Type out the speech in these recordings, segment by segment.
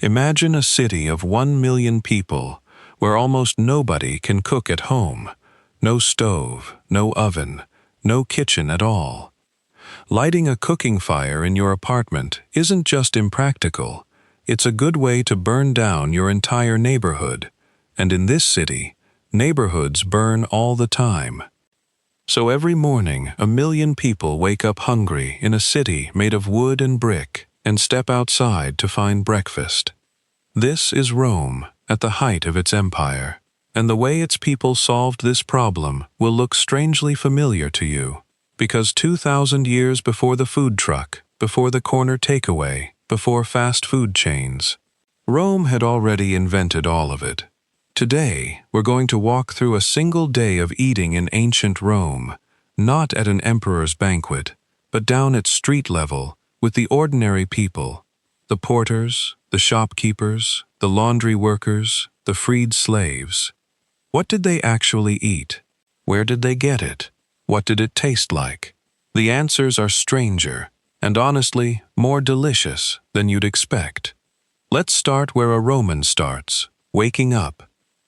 Imagine a city of 1 million people where almost nobody can cook at home. No stove, no oven, no kitchen at all. Lighting a cooking fire in your apartment isn't just impractical, it's a good way to burn down your entire neighborhood. And in this city, neighborhoods burn all the time. So every morning, 1 million people wake up hungry in a city made of wood and brick and step outside to find breakfast. This is Rome at the height of its empire, and the way its people solved this problem will look strangely familiar to you, because 2,000 years before the food truck, before the corner takeaway, before fast food chains, Rome had already invented all of it. Today, we're going to walk through a single day of eating in ancient Rome, not at an emperor's banquet, but down at street level with the ordinary people, the porters, the shopkeepers, the laundry workers, the freed slaves. What did they actually eat? Where did they get it? What did it taste like? The answers are stranger, and honestly, more delicious than you'd expect. Let's start where a Roman starts, waking up.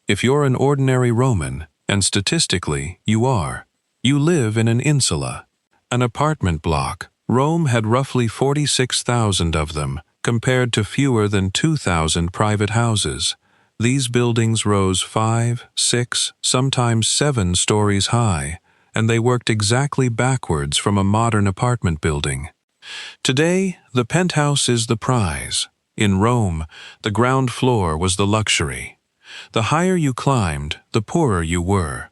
If you're an ordinary Roman, and statistically you are, you live in an insula, an apartment block. Rome had roughly 46,000 of them, compared to fewer than 2,000 private houses. These buildings rose 5, 6, sometimes 7 stories high, and they worked exactly backwards from a modern apartment building. Today, the penthouse is the prize. In Rome, the ground floor was the luxury. The higher you climbed, the poorer you were.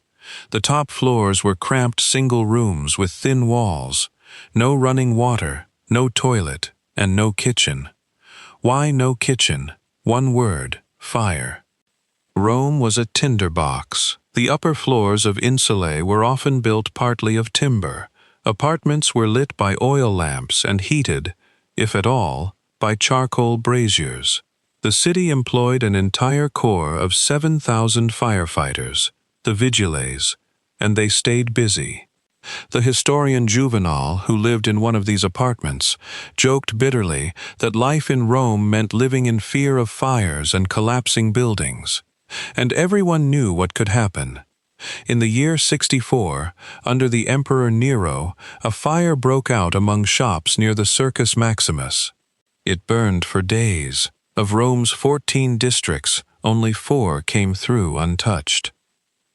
The top floors were cramped single rooms with thin walls, no running water, no toilet, and no kitchen. Why no kitchen? One word: fire. Rome was a tinderbox. The upper floors of insulae were often built partly of timber. Apartments were lit by oil lamps and heated, if at all, by charcoal braziers. The city employed an entire corps of 7,000 firefighters, the vigiles, and they stayed busy. The historian Juvenal, who lived in one of these apartments, joked bitterly that life in Rome meant living in fear of fires and collapsing buildings. And everyone knew what could happen. In the year 64, under the Emperor Nero, a fire broke out among shops near the Circus Maximus. It burned for days. Of Rome's 14 districts, only 4 came through untouched.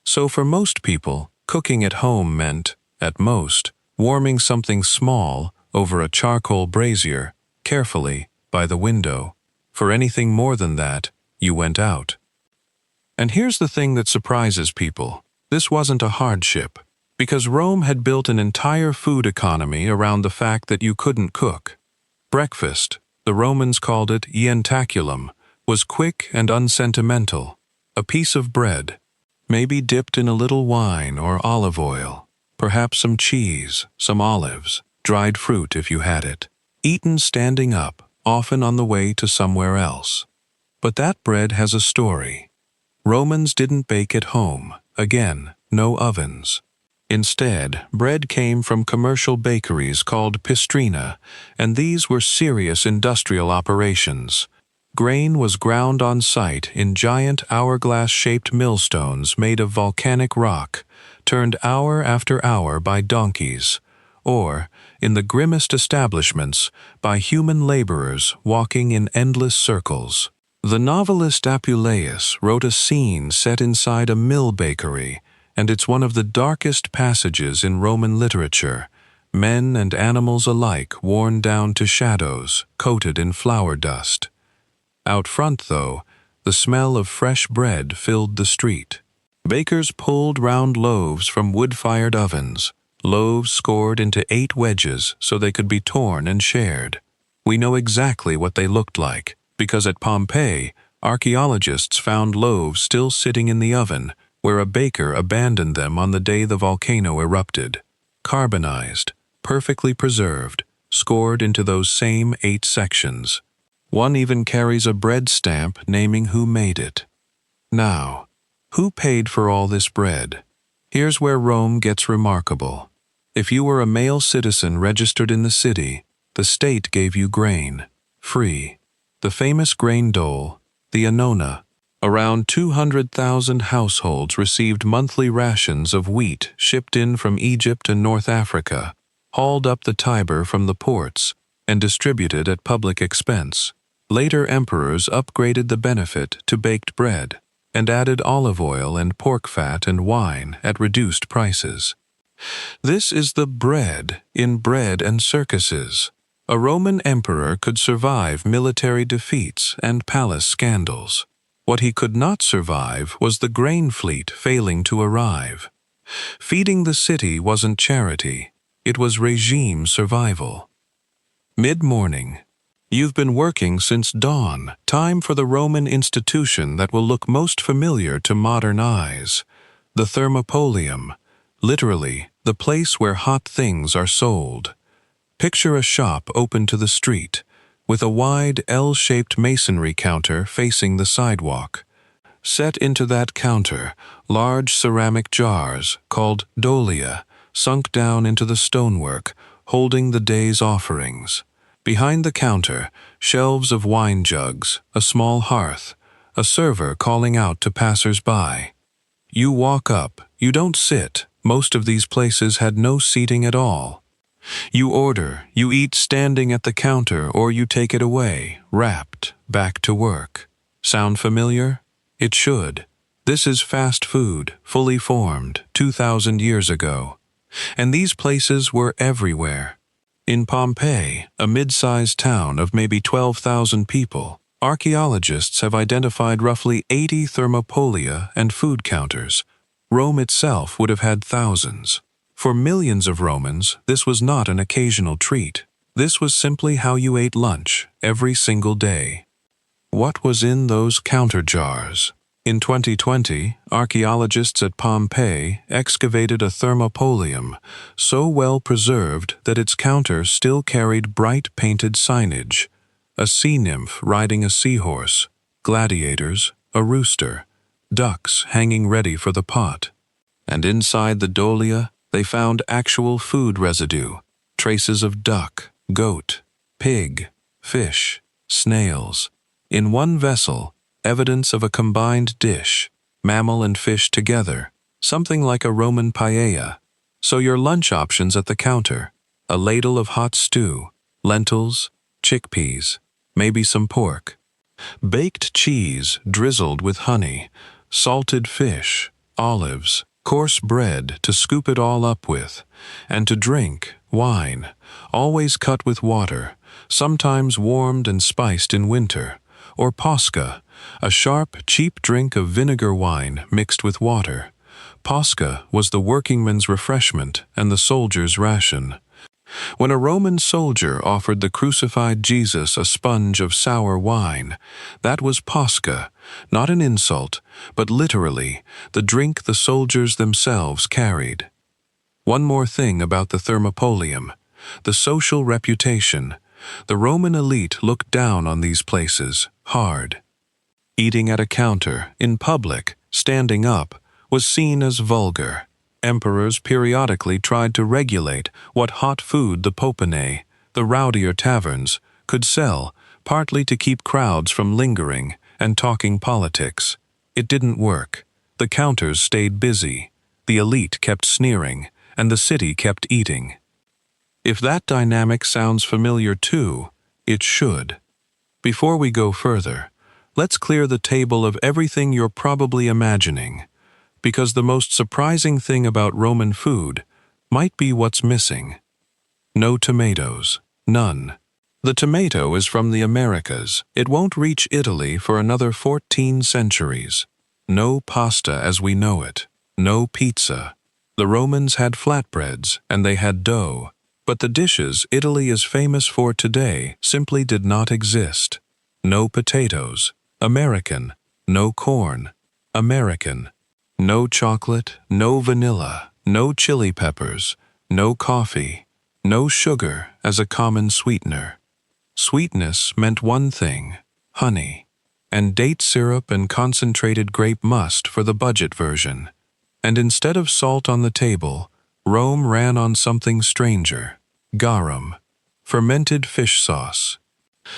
So for most people, cooking at home meant, at most, warming something small over a charcoal brazier, carefully, by the window. For anything more than that, you went out. And here's the thing that surprises people. This wasn't a hardship, because Rome had built an entire food economy around the fact that you couldn't cook. Breakfast, the Romans called it ientaculum, was quick and unsentimental. A piece of bread, maybe dipped in a little wine or olive oil, perhaps some cheese, some olives, dried fruit if you had it, eaten standing up, often on the way to somewhere else. But that bread has a story. Romans didn't bake at home. Again, no ovens. Instead, bread came from commercial bakeries called pistrina, and these were serious industrial operations. Grain was ground on site in giant hourglass-shaped millstones made of volcanic rock, turned hour after hour by donkeys, or, in the grimmest establishments, by human laborers walking in endless circles. The novelist Apuleius wrote a scene set inside a mill bakery, and it's one of the darkest passages in Roman literature. Men and animals alike worn down to shadows, coated in flour dust. Out front, though, the smell of fresh bread filled the street. Bakers pulled round loaves from wood-fired ovens, loaves scored into 8 wedges so they could be torn and shared. We know exactly what they looked like, because at Pompeii, archaeologists found loaves still sitting in the oven, where a baker abandoned them on the day the volcano erupted. Carbonized, perfectly preserved, scored into those same 8 sections. One even carries a bread stamp naming who made it. Now, who paid for all this bread? Here's where Rome gets remarkable. If you were a male citizen registered in the city, the state gave you grain, free. the famous grain dole, the annona. Around 200,000 households received monthly rations of wheat shipped in from Egypt and North Africa, hauled up the Tiber from the ports, and distributed at public expense. Later emperors upgraded the benefit to baked bread and added olive oil and pork fat and wine at reduced prices. This is the bread in bread and circuses. A Roman emperor could survive military defeats and palace scandals. What he could not survive was the grain fleet failing to arrive. Feeding the city wasn't charity, it was regime survival. Mid-morning. You've been working since dawn, time for the Roman institution that will look most familiar to modern eyes. The thermopolium, literally, the place where hot things are sold. Picture a shop open to the street, with a wide L-shaped masonry counter facing the sidewalk. Set into that counter, large ceramic jars, called dolia, sunk down into the stonework, holding the day's offerings. Behind the counter, shelves of wine jugs, a small hearth, a server calling out to passers-by. You walk up, you don't sit. Most of these places had no seating at all. You order, you eat standing at the counter, or you take it away, wrapped, back to work. Sound familiar? It should. This is fast food, fully formed, 2,000 years ago. And these places were everywhere. In Pompeii, a mid-sized town of maybe 12,000 people, archaeologists have identified roughly 80 thermopolia and food counters. Rome itself would have had thousands. For millions of Romans, this was not an occasional treat. This was simply how you ate lunch every single day. What was in those counter jars? In 2020, archaeologists at Pompeii excavated a thermopolium so well preserved that its counter still carried bright painted signage. A sea nymph riding a seahorse, gladiators, a rooster, ducks hanging ready for the pot. And inside the dolia, they found actual food residue, traces of duck, goat, pig, fish, snails. In one vessel, evidence of a combined dish, mammal and fish together, something like a Roman paella. So your lunch options at the counter, a ladle of hot stew, lentils, chickpeas, maybe some pork, baked cheese drizzled with honey, salted fish, olives, coarse bread to scoop it all up with, and to drink, wine, always cut with water, sometimes warmed and spiced in winter, or posca, a sharp, cheap drink of vinegar wine mixed with water. Posca was the workingman's refreshment and the soldier's ration. When a Roman soldier offered the crucified Jesus a sponge of sour wine, that was posca, not an insult, but literally the drink the soldiers themselves carried. One more thing about the thermopolium, the social reputation. The Roman elite looked down on these places, hard. Eating at a counter, in public, standing up, was seen as vulgar. Emperors periodically tried to regulate what hot food the popinae, the rowdier taverns, could sell, partly to keep crowds from lingering and talking politics. It didn't work. The counters stayed busy, the elite kept sneering, and the city kept eating. If that dynamic sounds familiar too, it should. Before we go further, let's clear the table of everything you're probably imagining, because the most surprising thing about Roman food might be what's missing. No tomatoes. None. The tomato is from the Americas. It won't reach Italy for another 14 centuries. No pasta as we know it. No pizza. The Romans had flatbreads, and they had dough. But the dishes Italy is famous for today simply did not exist. No potatoes. American. No corn. American. No chocolate, no vanilla, no chili peppers, no coffee, no sugar as a common sweetener. Sweetness meant one thing, honey, and date syrup and concentrated grape must for the budget version. And instead of salt on the table, Rome ran on something stranger, garum, fermented fish sauce.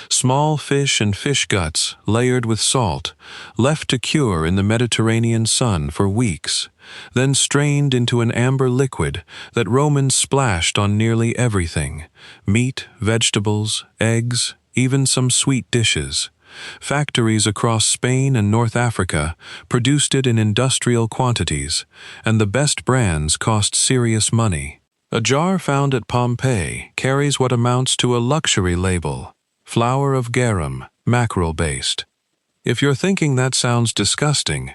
Small fish and fish guts, layered with salt, left to cure in the Mediterranean sun for weeks, then strained into an amber liquid that Romans splashed on nearly everything: meat, vegetables, eggs, even some sweet dishes. Factories across Spain and North Africa produced it in industrial quantities, and the best brands cost serious money. A jar found at Pompeii carries what amounts to a luxury label: flour of garum, mackerel-based. If you're thinking that sounds disgusting,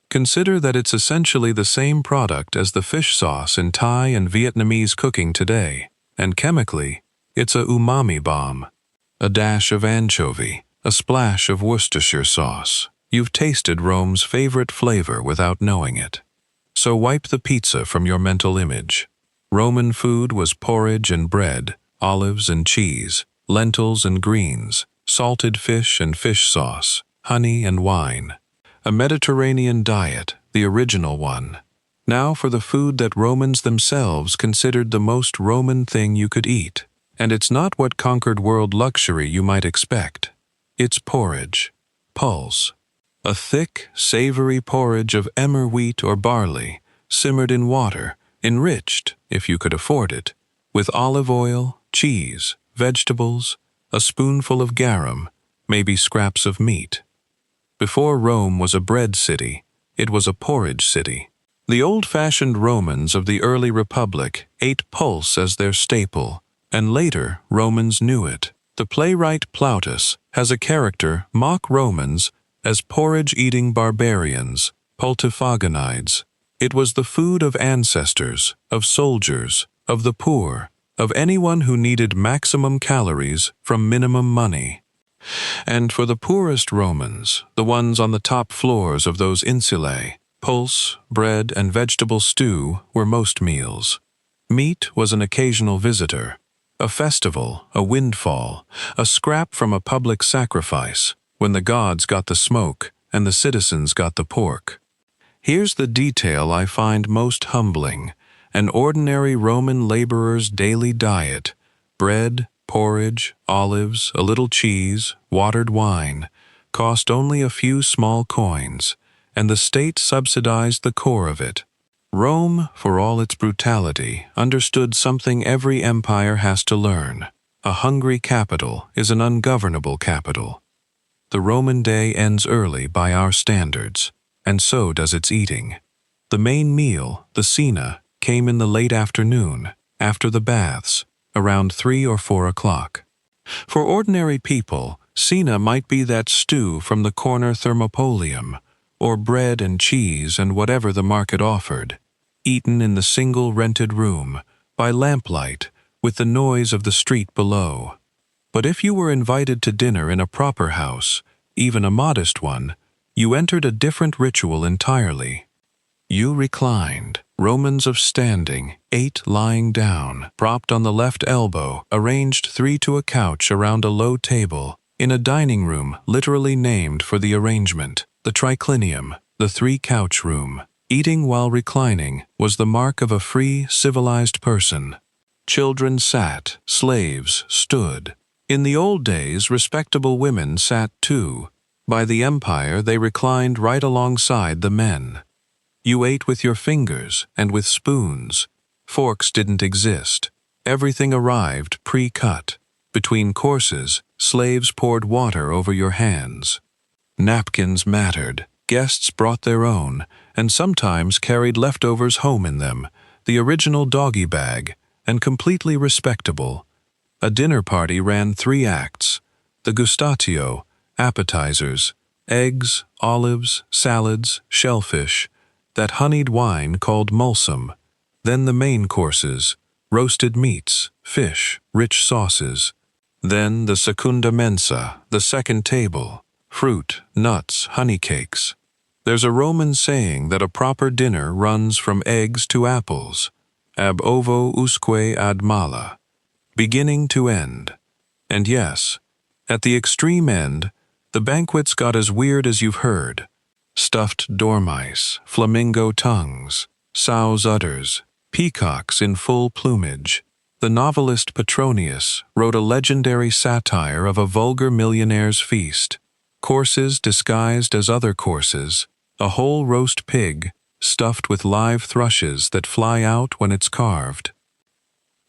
consider that it's essentially the same product as the fish sauce in Thai and Vietnamese cooking today, and chemically, it's a umami bomb. A dash of anchovy, a splash of Worcestershire sauce. You've tasted Rome's favorite flavor without knowing it. So wipe the pizza from your mental image. Roman food was porridge and bread, olives and cheese, lentils and greens, salted fish and fish sauce, honey and wine. A Mediterranean diet, the original one. Now for the food that Romans themselves considered the most Roman thing you could eat. And it's not what conquered world luxury you might expect. It's porridge, pulse. A thick, savory porridge of emmer wheat or barley, simmered in water, enriched, if you could afford it, with olive oil, cheese, vegetables, a spoonful of garum, maybe scraps of meat. Before Rome was a bread city, it was a porridge city. The old-fashioned Romans of the early Republic ate pulse as their staple, and later Romans knew it. The playwright Plautus has a character mock Romans as porridge-eating barbarians, pultifogonides. It was the food of ancestors, of soldiers, of the poor, of anyone who needed maximum calories from minimum money. And for the poorest Romans, the ones on the top floors of those insulae, pulse, bread, and vegetable stew were most meals. Meat was an occasional visitor, a festival, a windfall, a scrap from a public sacrifice, when the gods got the smoke and the citizens got the pork. Here's the detail I find most humbling: an ordinary Roman laborer's daily diet: bread, porridge, olives, a little cheese, watered wine, cost only a few small coins, and the state subsidized the core of it. Rome, for all its brutality, understood something every empire has to learn. A hungry capital is an ungovernable capital. The Roman day ends early by our standards, and so does its eating. The main meal, the Cena, came in the late afternoon, after the baths, around 3 or 4 o'clock. For ordinary people, Cena might be that stew from the corner thermopolium, or bread and cheese and whatever the market offered, eaten in the single rented room, by lamplight, with the noise of the street below. But if you were invited to dinner in a proper house, even a modest one, you entered a different ritual entirely. You reclined. Romans of standing ate lying down, propped on the left elbow, arranged 3 to a couch around a low table, in a dining room literally named for the arrangement, the triclinium, the 3-couch room. Eating while reclining was the mark of a free, civilized person. Children sat, slaves stood. In the old days, respectable women sat too. By the empire, they reclined right alongside the men. You ate with your fingers and with spoons. Forks didn't exist. Everything arrived pre-cut. Between courses, slaves poured water over your hands. Napkins mattered. Guests brought their own, and sometimes carried leftovers home in them, the original doggy bag, and completely respectable. A dinner party ran 3 acts: the gustatio, appetizers, eggs, olives, salads, shellfish, that honeyed wine called mulsum, then the main courses, roasted meats, fish, rich sauces, then the secunda mensa, the second table, fruit, nuts, honey cakes. There's a Roman saying that a proper dinner runs from eggs to apples, ab ovo usque ad mala, beginning to end. And yes, at the extreme end, the banquets got as weird as you've heard. Stuffed dormice, flamingo tongues, sow's udders, peacocks in full plumage. The novelist Petronius wrote a legendary satire of a vulgar millionaire's feast. Courses disguised as other courses, a whole roast pig stuffed with live thrushes that fly out when it's carved.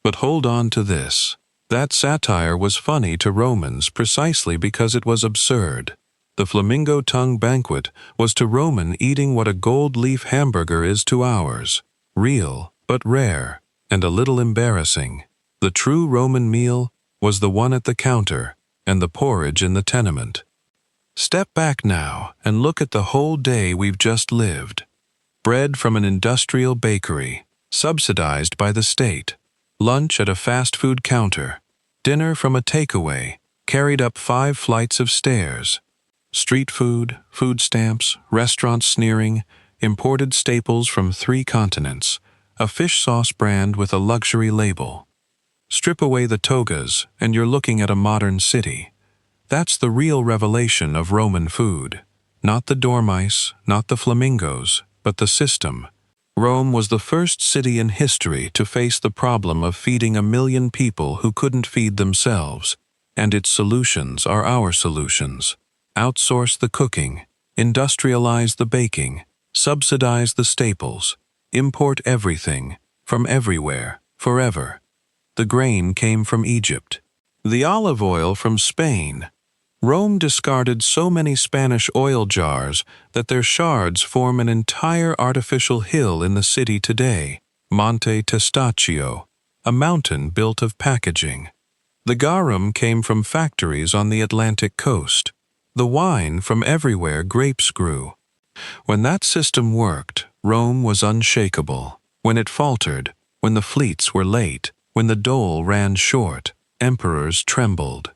But hold on to this. That satire was funny to Romans precisely because it was absurd. The flamingo tongue banquet was to Roman eating what a gold leaf hamburger is to ours. Real, but rare, and a little embarrassing. The true Roman meal was the one at the counter and the porridge in the tenement. Step back now and look at the whole day we've just lived. Bread from an industrial bakery, subsidized by the state. Lunch at a fast food counter. Dinner from a takeaway, carried up 5 flights of stairs. Street food, food stamps, restaurants sneering, imported staples from 3 continents, a fish sauce brand with a luxury label. Strip away the togas and you're looking at a modern city. That's the real revelation of Roman food. Not the dormice, not the flamingos, but the system. Rome was the first city in history to face the problem of feeding 1 million people who couldn't feed themselves, and its solutions are our solutions. Outsource the cooking, industrialize the baking, subsidize the staples, import everything, from everywhere, forever. The grain came from Egypt. The olive oil from Spain. Rome discarded so many Spanish oil jars that their shards form an entire artificial hill in the city today, Monte Testaccio, a mountain built of packaging. The garum came from factories on the Atlantic coast. The wine from everywhere grapes grew. When that system worked, Rome was unshakable. When it faltered, when the fleets were late, when the dole ran short, emperors trembled.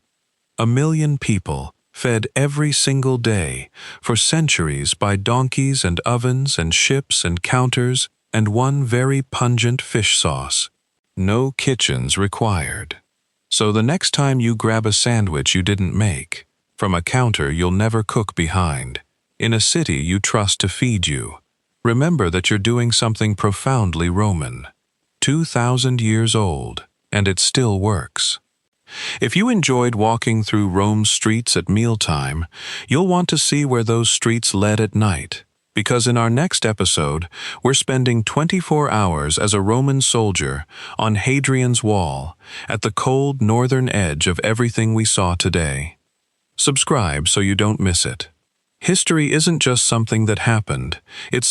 1 million people, fed every single day, for centuries by donkeys and ovens and ships and counters and one very pungent fish sauce. No kitchens required. So the next time you grab a sandwich you didn't make, from a counter you'll never cook behind, in a city you trust to feed you, remember that you're doing something profoundly Roman. 2,000 years old, and it still works. If you enjoyed walking through Rome's streets at mealtime, you'll want to see where those streets led at night, because in our next episode, we're spending 24 hours as a Roman soldier on Hadrian's Wall, at the cold northern edge of everything we saw today. Subscribe so you don't miss it. History isn't just something that happened, it's